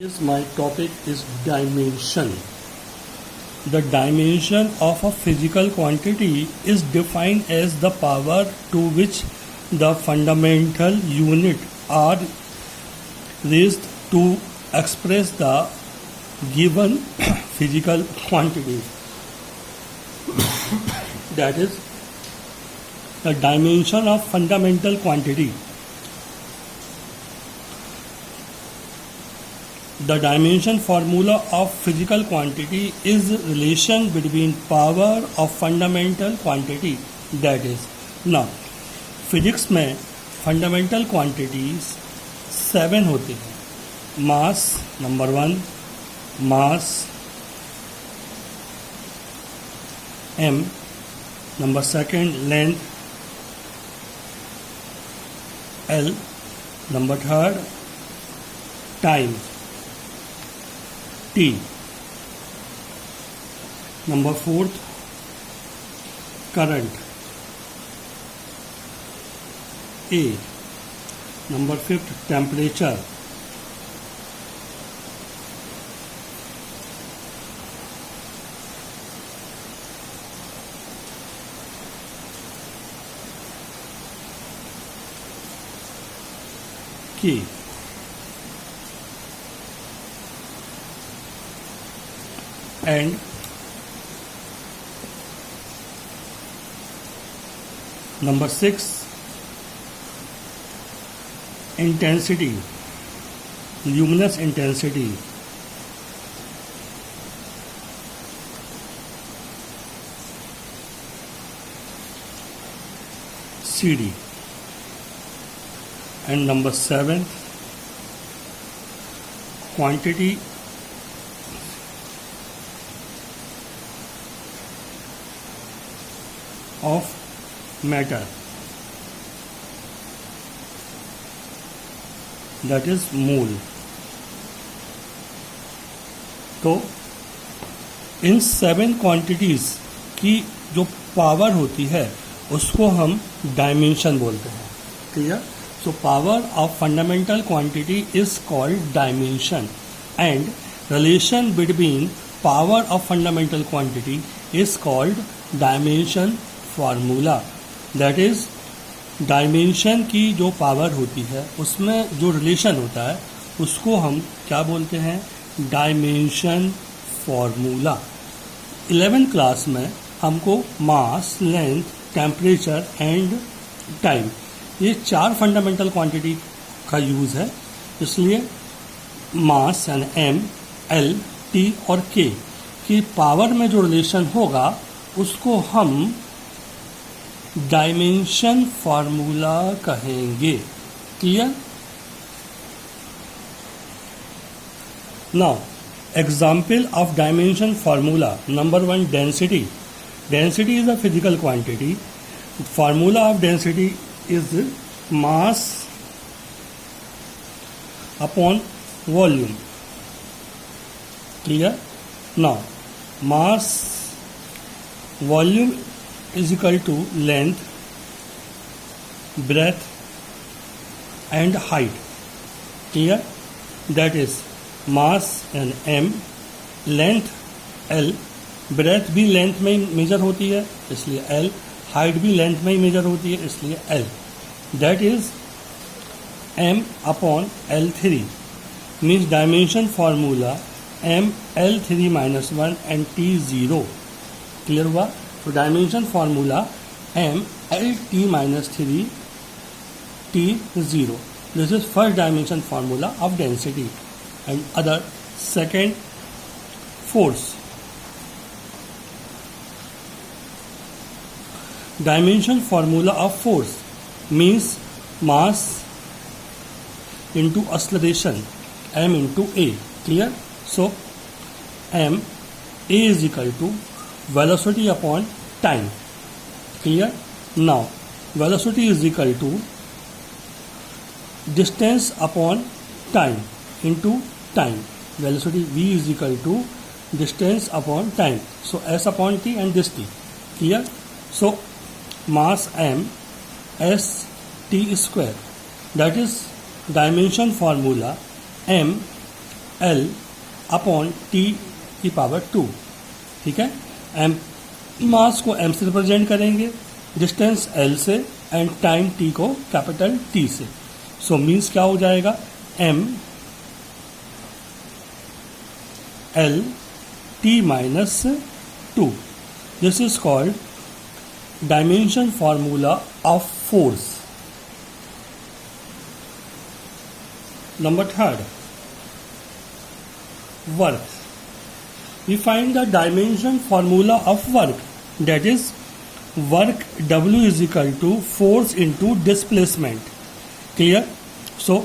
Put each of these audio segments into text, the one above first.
My topic is dimension. The dimension of a physical quantity is defined as the power to which the fundamental unit are raised to express the given physical quantity. That is the dimension of fundamental quantity. The dimension formula of physical quantity is relation between power of fundamental quantity. That is, now physics में fundamental quantities 7 होते हैं. Mass number 1, mass m, number 2 length l, number 3 time T, number 4 current A, number 5 temperature K. And number 6 intensity, luminous intensity CD. And number 7 quantity of matter, that is mole. तो इन 7 quantities की जो power होती है उसको हम dimension बोलते हैं. Clear? So power of fundamental quantity is called dimension and relation between power of fundamental quantity is called dimension formula. That is dimension की जो पावर होती है उसमें जो रिलेशन होता है उसको हम क्या बोलते हैं? Dimension formula. 11th क्लास में हमको मास, लेंथ, टेम्परेचर एंड टाइम ये 4 फंडामेंटल क्वांटिटी का यूज़ है. इसलिए मास यानी m, l, t और k की पावर में जो रिलेशन होगा उसको हम डायमेंशन फार्मूला कहेंगे. Clear? Now example of dimension formula. Number 1 density. Density is a physical quantity. Formula of density is mass upon volume. Clear? Now mass volume is equal to length, breadth and height. Clear? That is mass and m, length l, breadth भी length में ही major होती है इसलिए l, height भी length में ही major होती है इसलिए l. That is m upon l3 means dimension formula m l3 minus 1 and t0. Clear हुआ? तो dimension formula m l t minus 3 t 0. This is first dimension formula of density. And other second force. Dimension formula of force means mass into acceleration m into a. Clear? So m a is equal to velocity upon time. Clear? Now velocity is equal to distance upon time into time. Velocity v is equal to distance upon time. So s upon t and this t. Clear? So mass m s t square, that is dimension formula m L upon T की power 2, ठीक है। M मास को M से represent करेंगे, distance L से, and time T को capital T से। So means क्या हो जाएगा, M L T minus 2। This is called dimension formula of force. Number 3, work. We find the dimension formula of work, that is work W is equal to force into displacement. Clear? So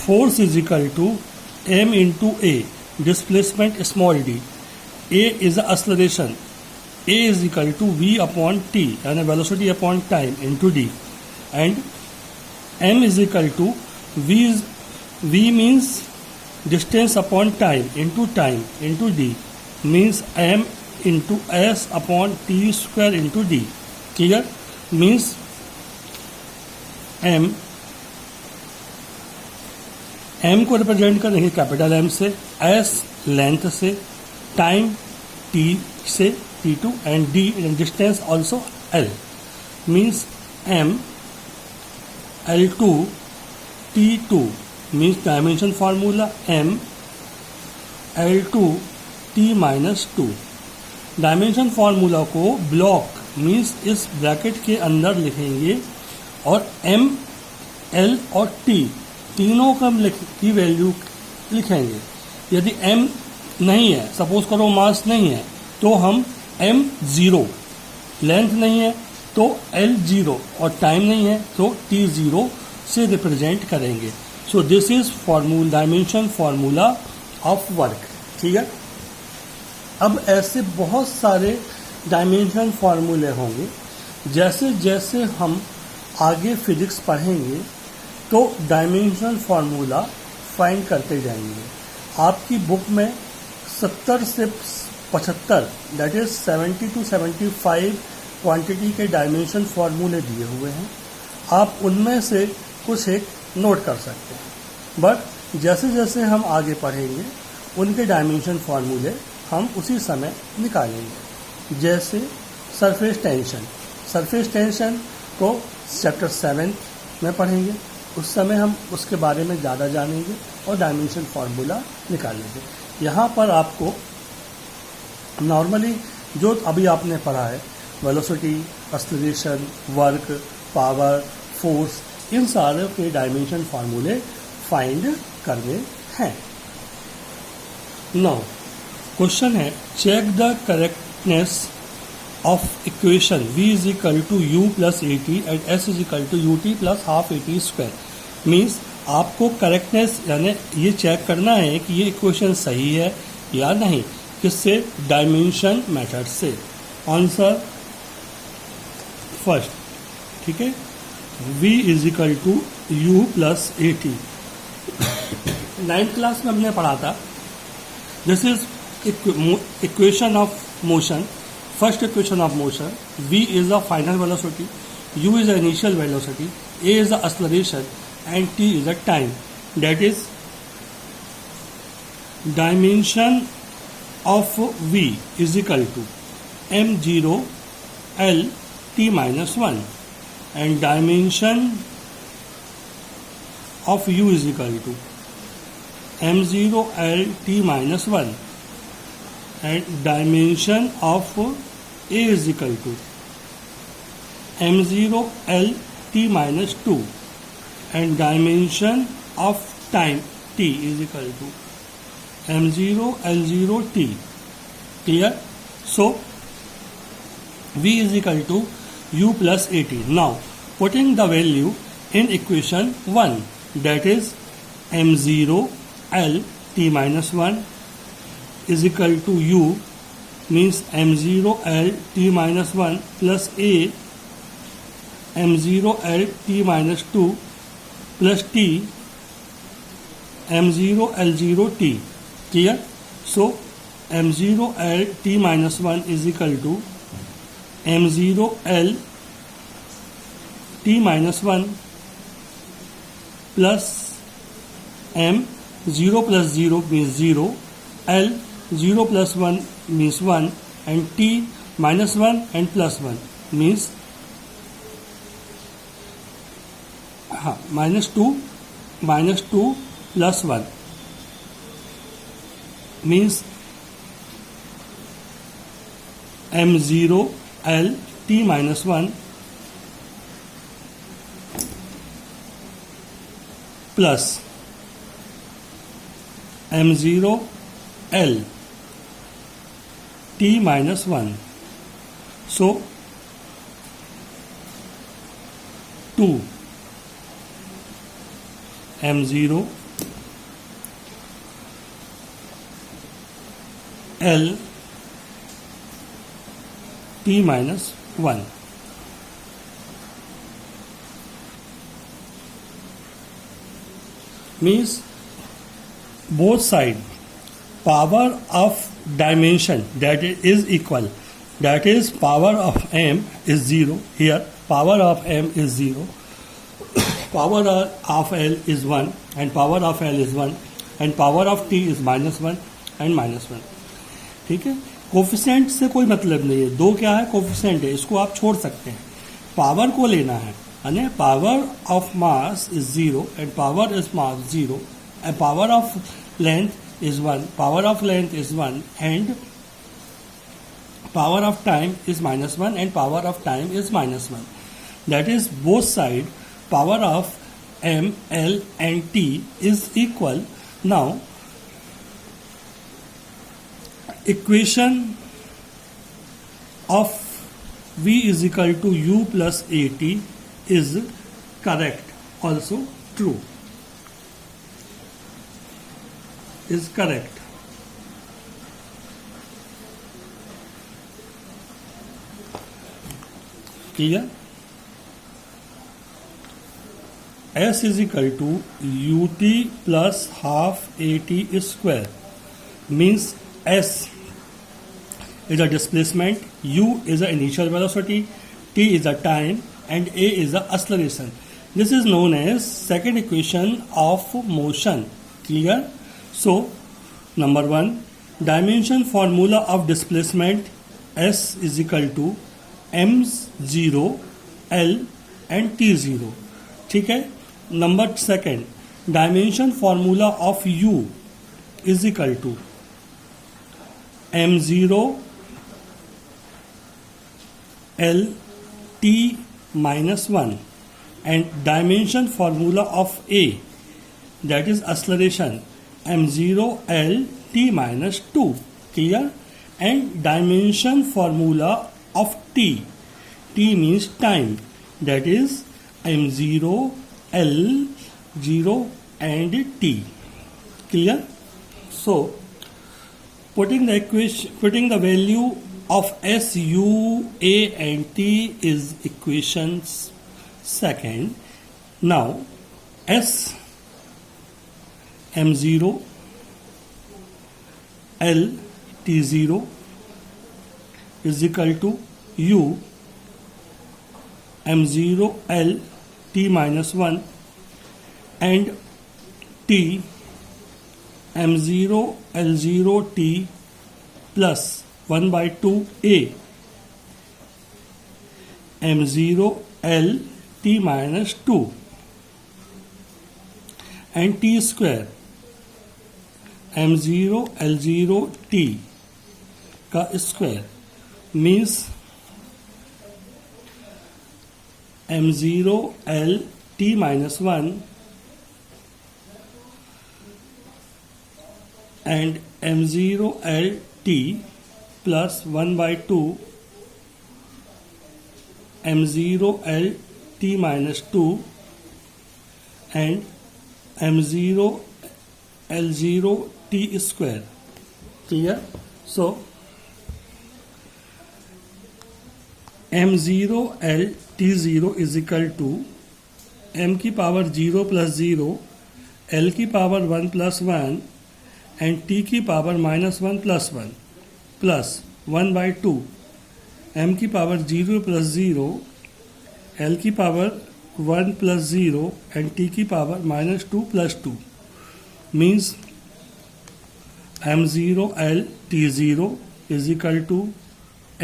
force is equal to m into a, displacement small d. A is the acceleration. A is equal to v upon t, and velocity upon time into d. And m is equal to v means distance upon time into d, means m into s upon t square into d. Clear? Means m को represent करेंगे capital M से, s length से, time t से t2, and d distance also l, means m l2 t2 means dimension formula m l2 t minus 2। Dimension formula को block means इस bracket के अंदर लिखेंगे और m l और t तीनों की वैल्यू लिखेंगे। यदि m नहीं है, सपोज करो मास नहीं है, तो हम m 0, लेंथ नहीं है तो l 0, और टाइम नहीं है तो t 0 से रिप्रेजेंट करेंगे। सो this is dimension formula of work. ठीक है, अब ऐसे बहुत सारे डायमेंशन फार्मूले होंगे। जैसे जैसे हम आगे फिजिक्स पढ़ेंगे तो डायमेंशन फार्मूला फाइंड करते जाएंगे। आपकी बुक में 70 से 75 दैट इज 70 to 75 क्वांटिटी के डायमेंशन फार्मूले दिए हुए हैं। आप उनमें से कुछ एक नोट कर सकते हैं, बट जैसे जैसे हम आगे पढ़ेंगे उनके डायमेंशन फार्मूले हम उसी समय निकालेंगे। जैसे सरफेस टेंशन को चैप्टर 7 में पढ़ेंगे, उस समय हम उसके बारे में ज़्यादा जानेंगे और डायमेंशन फार्मूला निकालेंगे। यहाँ पर आपको नॉर्मली जो अभी आपने पढ़ा है, velocity, acceleration, work, power, force, इन सारे के डायमेंशन फार्मूले फाइंड करने हैं। नाउ क्वेश्चन है, check the correctness of equation v is equal to u plus A T and s is equal to u t plus half a t square. Means आपको correctness यानी ये check करना है कि ये इक्वेशन सही है या नहीं। किससे? डायमेंशन मेथड से। आंसर फर्स्ट, ठीक है, v is equal to u plus A t. 9th class में हमने पढ़ा था, this is equation of motion. First equation of motion, v is the final velocity, u is the initial velocity, a is the acceleration, and t is the time. That is dimension of v is equal to m0 l t minus 1, and dimension of u is equal to m0 l t minus 1, and dimension of a is equal to m0 l t minus 2, and dimension of time t is equal to m0 l0 t. Clear? So v is equal to u plus at. Now putting the value in equation 1, that is m0 l t minus 1 is equal to u, means m0 l t minus 1 plus a m0 l t minus 2 plus t m0 l0 t. Clear? So m0 l t minus 1 is equal to m0 l t minus 1 plus m 0 plus 0 means 0, L 0 plus 1 means 1, and T minus 1 and plus 1 means minus 2 plus 1 means M0 L T minus 1 plus M0 L T minus 1. So 2 M0 L T minus 1. Means both side power of dimension that is equal, that is power of m is 0, here power of m is 0, power of L is 1 and power of L is 1 and power of T is minus 1 and minus 1. ठीक है, coefficient से कोई मतलब नहीं है, दो क्या है कोफिशिएंट है, इसको आप छोड़ सकते हैं, पावर को लेना है, यानी power of mass is 0 and power is mass 0 and power of length is 1, power of length is 1 and power of time is minus 1 and power of time is minus 1. That is both side power of m, L and T is equal. Now equation of V is equal to U plus AT is correct, also true, is correct. Clear? S is equal to ut plus half at square, means S is a displacement, u is the initial velocity, t is the time and a is the acceleration. This is known as second equation of motion. Clear? So number 1, dimension formula of displacement S is equal to m0 L and t0. ठीक है. Number second, dimension formula of u is equal to m0 L t minus 1 and dimension formula of a, that is acceleration, m0 L t minus 2. Clear? And dimension formula of t means time, that is m0 L 0 and t. Clear? So putting the value of S, U, A and T is equations second. Now S m0 L t0 is equal to U m0 L t minus 1 and t m0 L0 t plus 1 by 2 a m0 L t minus 2 and t square m0 L0 t का square means m0 L t minus 1 and m0 L t plus 1 by 2 m0 L t minus 2 and m0 L0 t square. Clear? So m0 L t0 is equal to m की power 0 plus 0, L की power 1 plus 1 and t की power minus 1 plus 1 plus 1 by 2, m की power 0 plus 0, L की power 1 plus 0 and t की power minus 2 plus 2 means m0 L T0 is equal to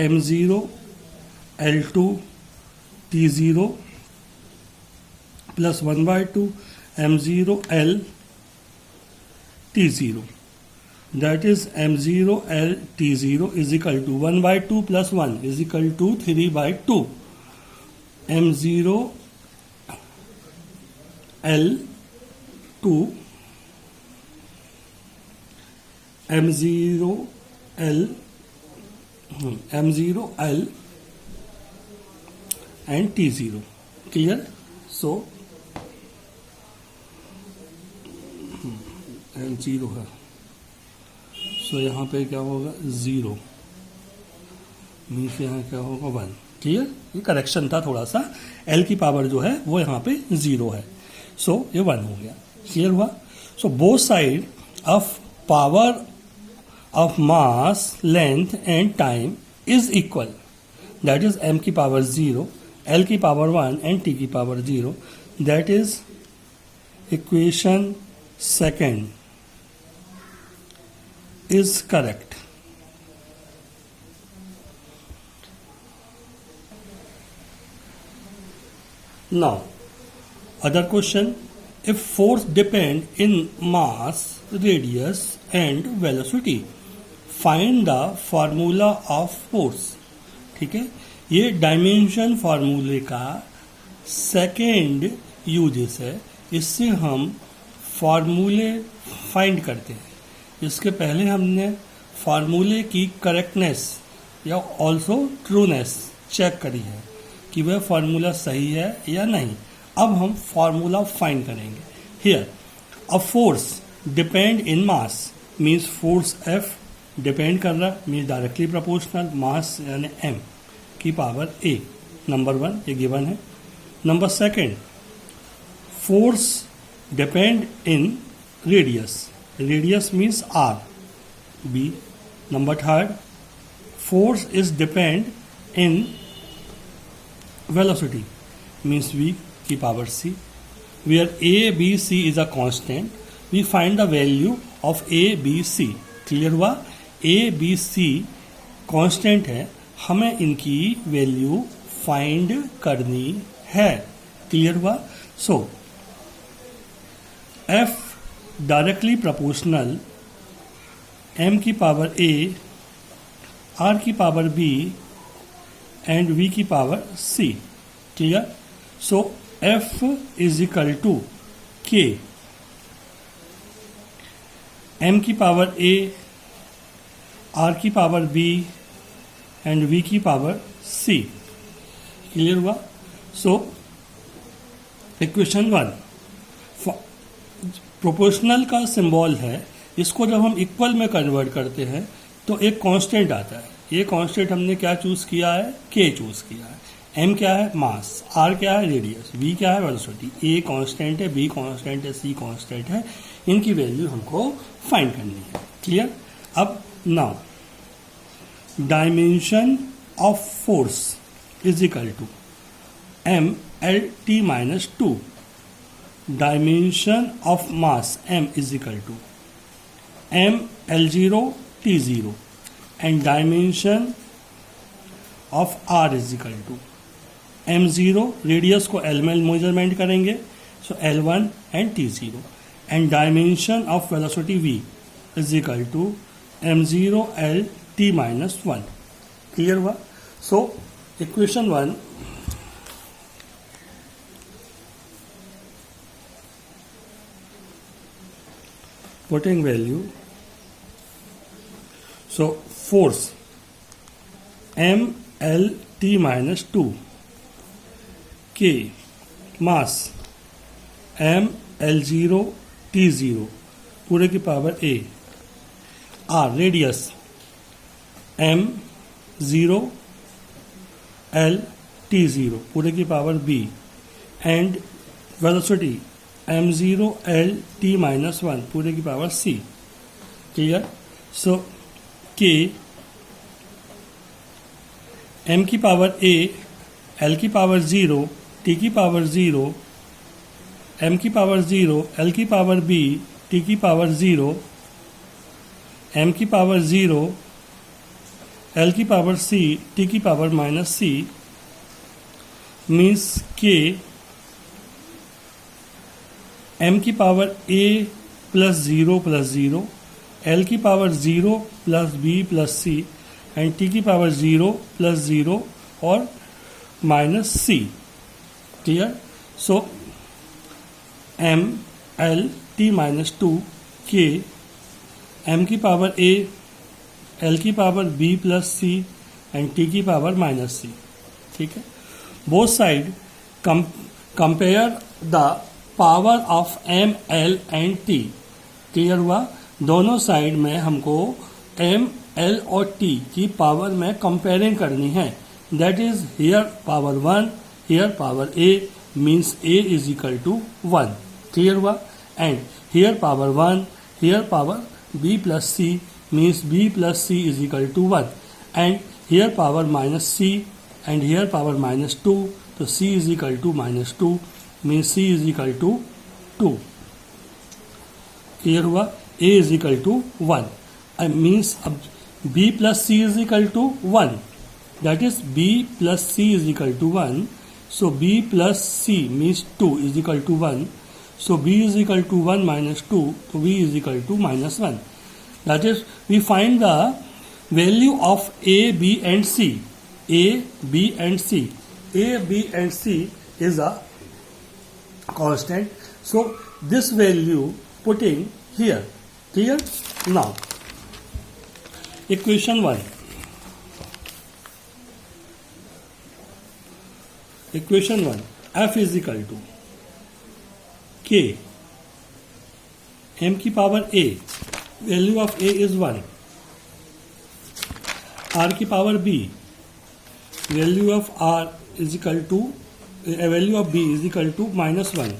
m0 L2 T0 plus 1/2 m0 L T0. That is m0 L T0 is equal to 1/2 plus 1 is equal to 3/2. m0 L2 m0 L and T0. Clear? So L0 है, सो यहाँ पे क्या होगा 0, means यहाँ क्या होगा 1. Clear? ये correction था थोड़ा सा, L की पावर जो है वो यहाँ पे 0 है, सो ये 1 हो गया. क्लियर हुआ? So both side of power of mass length and time is equal, that is m की पावर 0, L की पावर 1 एंड T की power 0. That is equation second is correct. Now, other question: if force depend in mass, radius, and velocity, find the formula of force. ठीक है, ये dimension फार्मूले का second uses है. इससे हम फार्मूले फाइंड करते हैं. इसके पहले हमने फार्मूले की करेक्टनेस या ऑल्सो ट्रूनेस चेक करी है कि वह फार्मूला सही है या नहीं. अब हम फार्मूला फाइंड करेंगे. Here a force depend in mass means force F depend कर रहा है, मीन्स डायरेक्टली प्रोपोर्शनल मास यानी m की पावर a. नंबर 1 ये गिवन है. Number second, force depend in radius, radius means r, b. Number third, force is depend in velocity means v की power c, where a b c is a constant. We find the value of a b c. Clear हुआ? a b c constant है, हमें इनकी value find करनी है. Clear हुआ? So f directly proportional m की power a, r की power b and v की power c. Clear? So f is equal to k, m की पावर a, r की पावर b एंड v की power c. Clear हुआ? So equation 1, proportional का symbol है, इसको जब हम इक्वल में कन्वर्ट करते हैं तो एक कांस्टेंट आता है. ये कांस्टेंट हमने क्या चूज किया है? k चूज किया है. m क्या है? मास. r क्या है? रेडियस. v क्या है? वेलोसिटी. a कांस्टेंट है, b कांस्टेंट है, c कांस्टेंट है. इनकी वैल्यू हमको फाइंड करनी है. क्लियर? अब now dimension of force is equal to m L T minus 2. Dimension of mass m is equal to m L0 T0 and dimension of r is equal to m0, radius को l में measurement करेंगे, so L1 and T0 and dimension of velocity v is equal to m0 L T minus 1. Clear हुआ? So equation 1, putting value, so force m L T minus 2, k mass m L0 T0 पूरे की power a, r radius m 0 L T0 पूरे की power b and velocity m0 L T minus 1 पूरे की power c. Clear? सो k m की power a, l की power 0, t की power 0, m की पावर 0, l की पावर b, टी की पावर 0, एम की पावर 0, एल की पावर c, टी की पावर माइनस c मीन्स के एम की पावर a प्लस 0, एल की power 0 plus B plus C and T की पावर 0 प्लस 0 और minus C. Clear? So M L T minus 2 के M की power a, L की power b plus C and T की power minus C. ठीक है. Both side compare the power of M L and T. Clear हुआ? दोनों side में हमको एम एल और टी की पावर में कंपेयरिंग करनी है. That is here power 1, here power a means a is equal to 1. Clear हुआ? And here power 1, here power b plus C means b plus C is equal to 1 and here power minus C and here power minus 2, तो c is equal to minus 2 means c is equal to 2. Clear हुआ? a is equal to 1 means अब b plus c is equal to 1. That is b plus c is equal to 1. So b plus c means 2 is equal to 1. So b is equal to 1 minus 2. So b is equal to minus 1. That is, we find the value of a, b and c. A, b and c. A, b and c is a constant. So this value putting here. Clear? Now, equation 1. Equation 1, f is equal to k m की power a, value of a is 1, r की power b, value of r is equal to value of b is equal to minus 1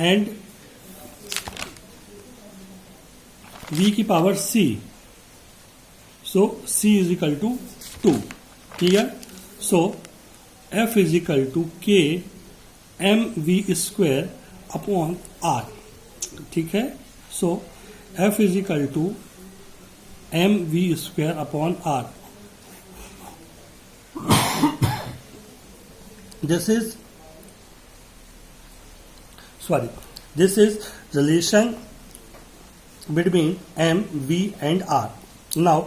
and b की power c, so c is equal to 2. Clear? So f is equal to K M V square upon r. ठीक है? So f is equal to M V square upon r. This is relation between m, v and r. Now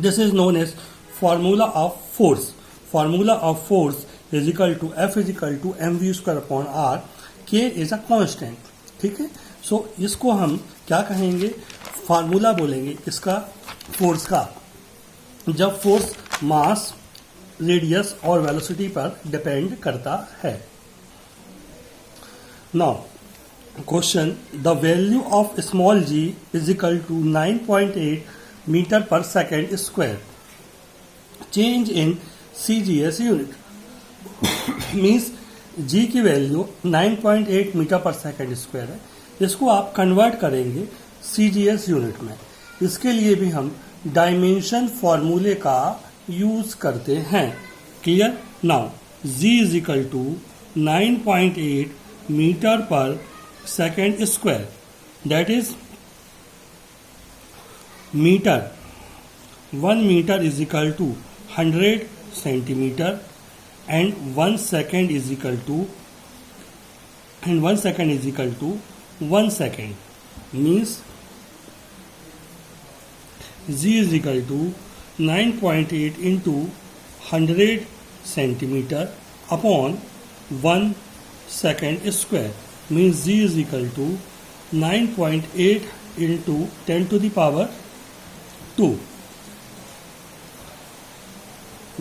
this is known as formula of force. Formula of force is equal to F is equal to mv square upon r. K is a constant. ठीक है? सो इसको हम क्या कहेंगे? Formula बोलेंगे इसका force का, जब फोर्स मास, रेडियस और वेलोसिटी पर डिपेंड करता है. Now question, the value of small g is equal to 9.8 metre per second square. Change in CGS unit means g की value 9.8 metre per second square है. इसको आप कन्वर्ट करेंगे CGS unit में. इसके लिए भी हम डायमेंशन फॉर्मूले का यूज करते हैं. Clear? Now g is equal to 9.8 metre per second square. That is metre. 1 metre is equal to 100 centimeter and 1 second is equal to 1 second means g is equal to 9.8 into 100 centimeter upon 1 second square means g is equal to 9.8 into 10 to the power 2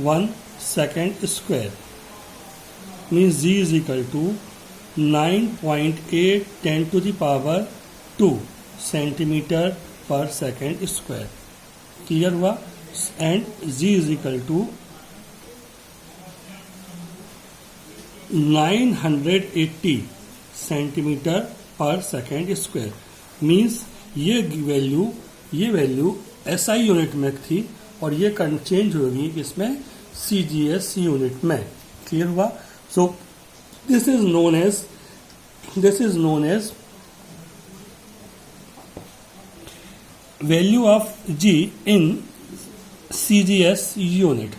1 second square means g is equal to 9.8 10 to the power 2 centimeter per second square. Clear हुआ? And g is equal to 980 centimetre per second square means ये value SI unit में थी और ये change होगी इसमें CGS unit में. Clear हुआ? So this is known as value of G in CGS unit.